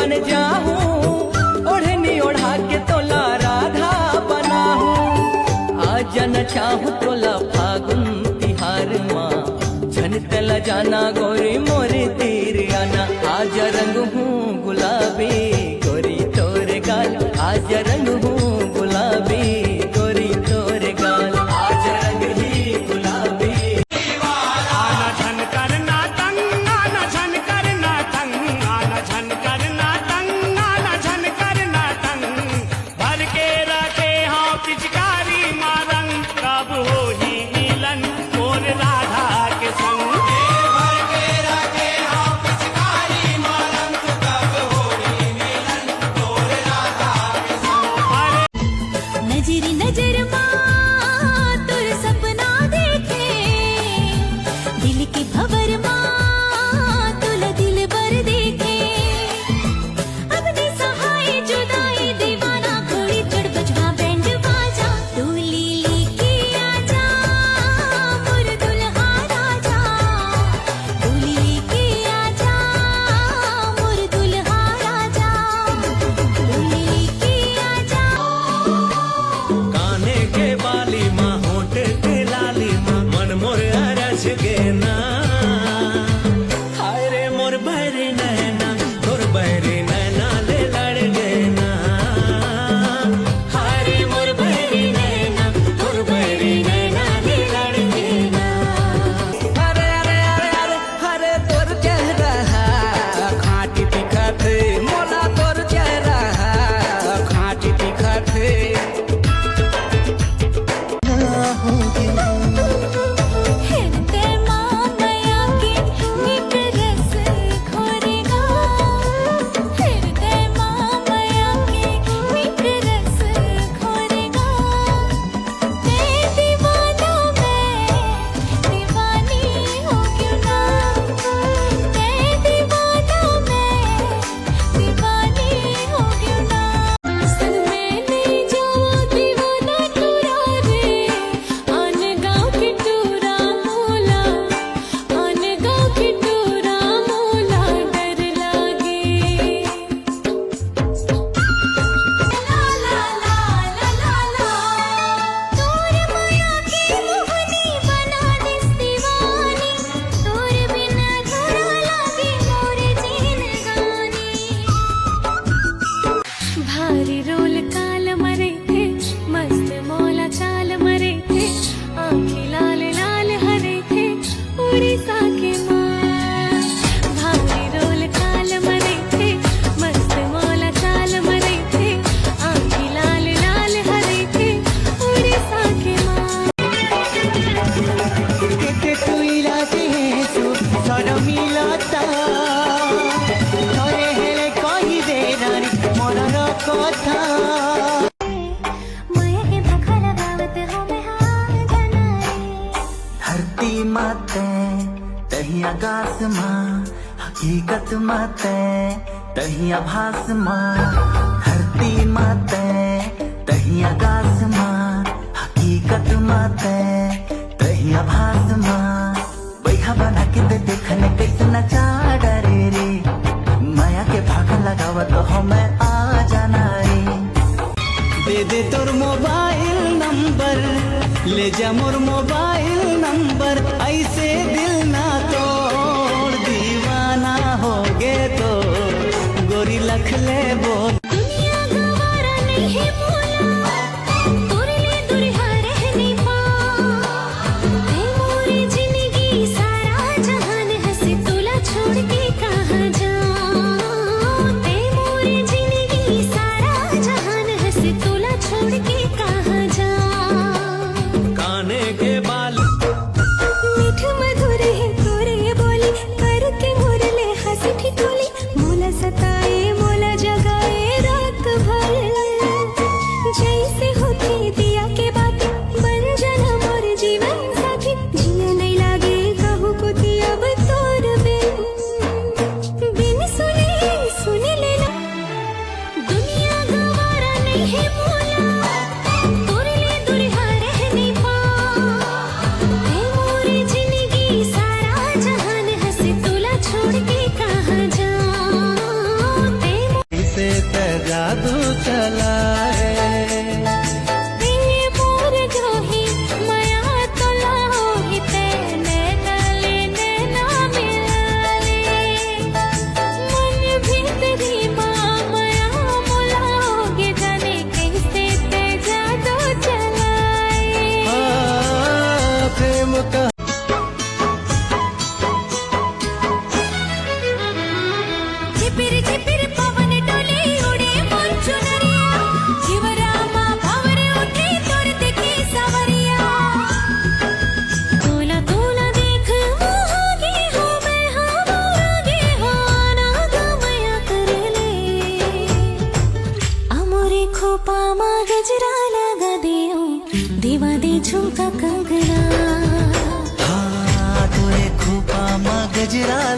बन जाऊं, ओढ़नी ओढ़ा के तोला राधा बना हूँ। आज न चाहूँ तोला फागुन तिहार माँ, झन तला जाना गोरी मोरे तीर आना। आज रंग हूँ गुलाबी गोरी तोरे गाल, आज रंग हूँ गुलाबी गोरी तोरे गाल, आज रंग ही गुलाबी। आना झन करना तंग, आना झन करना तंग, आना झन करना तंग, आना झन करना तंग। भर के रखे हाँ पिचकारी मारंग, कब हो ही मिलन मोर राधा के संग। भर के रखे हाँ पिचकारी मारंग, कब हो ही मिलन मोर राधा के संग। नजर नजर माँ तुर सपना देखे, दिल की खबर माँ तुला दिल भर देखे। अब दे सहाय जुदाई दीवाना, घोड़ी चढ़ बजवा बैंड बाजा, डोली लेके आजा मोर दुल्हा राजा, डोली लेके आजा मोर दुल्हा राजा, डोली लेके आजा। काने के बाली माँ, होठ के लाली माँ, मन मोर अरस गे ना। हाय रे मोर बहरी नैना, तोर बहरी नैना ले लड़ गे ना। हाय रे मोर बहरी नैना, तोर बहरी नैना ले लड़ गे ना। अरे अरे अरे अरे अरे तोर चेहरा खाटी दिखत, मोला तोर चेहरा खाटी दिखत। हिरते मामया के निक रस घोरेगा, हिरते मामया के निक रस घोरेगा। मैं दीवाना मैं दीवानी हो क्यों ना, मैं दीवाना मैं दीवानी हो क्यों ना। संग में नहीं जाओ दीवाना टूरा रे, आन गाँव की टूरा मोला, आन गाँव की टूरा मोला डर लागे। ला ला ला ला ला ला, तोर माया की मोहनी बना दिस दीवानी, तोर बिना अधूरा लागे मोरे जीन गानी। भारी रोल काल मरे थे, मस्त मौला चाल मरे थे, आँखें लाल लाल हरे थे उड़ीसा के माँ। भारी रोल काल मरे थे, मस्त मौला चाल मरे थे, आँखें लाल लाल हरे थे उड़ीसा के माँ। केते तुइला देसु सरमिलता, थरे हेले कहि दे नारी मनर कथा। माया के भखा लगावत हो मैं हाँ जाना रे। धरती माते तही आकाश माँ, हकीकत माते तही आभास माँ। धरती माते तही आकाश माँ, हकीकत माते तही आभास माँ। बैठा बना के दे देखने कैसे नचा डरे रे, माया के भाग लगावत हो मैं आ जाना रे। दे दे तोर मोबाइल नंबर, ले जा मोर मोबाइल नंबर, ऐसे दिल ना तोड़, दीवाना हो गे तो गोरी लख ले बोल। दुनिया गवारा नहीं है मोला, तुरले दुरिहा रहने पा। ते मोरी जिंदगी सारा जहान हंसे तुला छोड़ के कहाँ जाऊं। ते मोरी जिंदगी सारा जहान हंसे तुला छोड़ के कहाँ जाऊं। काने के बाल मीठ मधुर है तोरे बोली, करके मोरले हंसी ठिठोली, मोला सताए मोला जगाए रात भर। जैसे होती दिया के बाती, बन जाना मोर जीवन साथी, जिया नहीं लागे कहूँ पुती अब तोर बिन।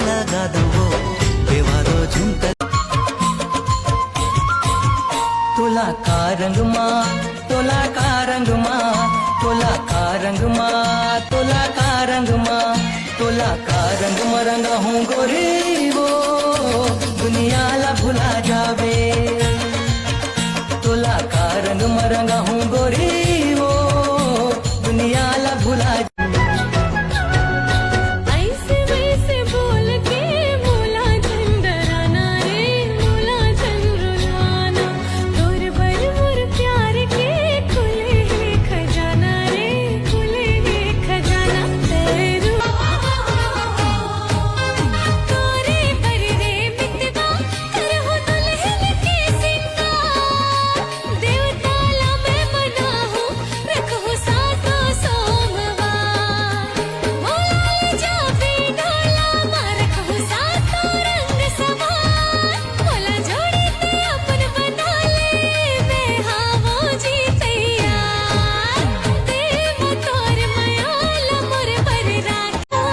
लगा दो वो बेवारो झुमका तोला का रंग माँ तोला का रंग माँ तोला का रंग माँ तोला का रंग माँ तोला का रंग मरंगा हूँ गोरी वो दुनिया ला भुला जावे तोला का रंग मरंगा हूँ गोरी वो दुनिया ला भुला ऐसे वैसे बोल के मोला चंदराना रे मोला चंद्रलाना तोर बर मोर प्यार के खुले है खजाना रे खुले है खजाना तेरू तोरे पर रे बितवा करहु दुल्हन के सिंगार देवताला मैं मना हूँ रखहु सातो सोमवार मोला ले जाबे ढोला माँ रखहु सातो रंग सवार मोला जोड़ी ते अपन बना ले बेहावो जी तैयार देवो तोर मयाला मोर पर राखा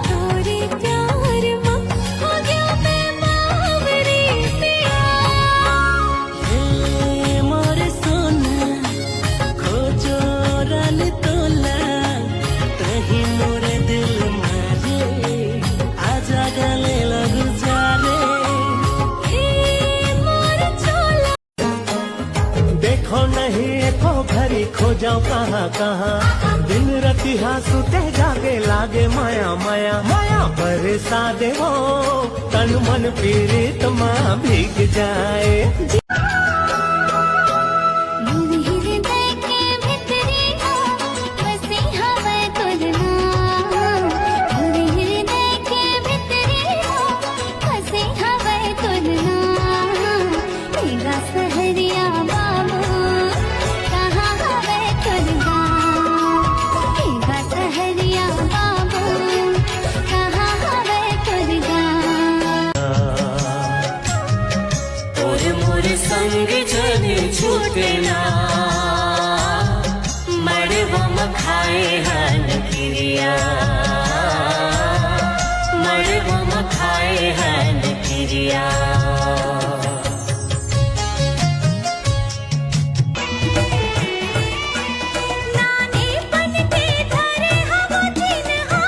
तोरे प्यार माँ हो गया मैं बावरी प्यार मोर सोना खोजो रन तोला तही मोर दिल मारे आजा गले लग जा रे मोर चोला देखो नहीं एको घड़ी खो जाओ कहाँ कहाँ दिन रतिहा सुते जागे लागे माया माया माया बरसा दे वो तन मन पीड़ित माँ भीग जाए हृदय के भितरी बसी हवा तुलना हृदय के भितरी बसी हवा तुलना तेरा सहरिया बाबू कहाँ हवा तुलना तेरा सहरिया बाबू कहाँ हवा तुलना और मोर संग जने छूटे ना मड़वा मखाए हन क्रिया मड़वा मखाए हन क्रिया नानी बन के धरे हम जिन्हा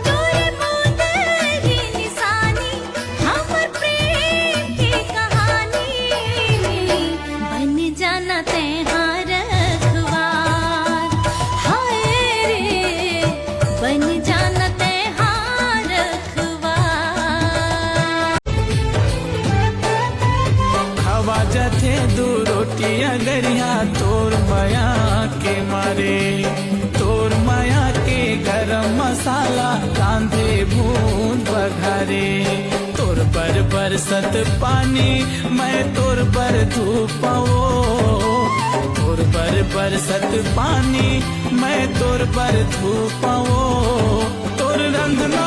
तोरे मोदरी निशानी हमर प्रेम की कहानी बन जाना तेहार रखवार हाय रे बन जाना तेहार रखवार हवा जथे दू रोटिया गरिया तोर माया के मारे तोर माया के गरम मसाला कांधे भून बघारे तोर पर बरसत पानी मैं तोर पर धूपाओ तोर पर बरसत पानी मैं तोर पर धूपाओ तोर रंगना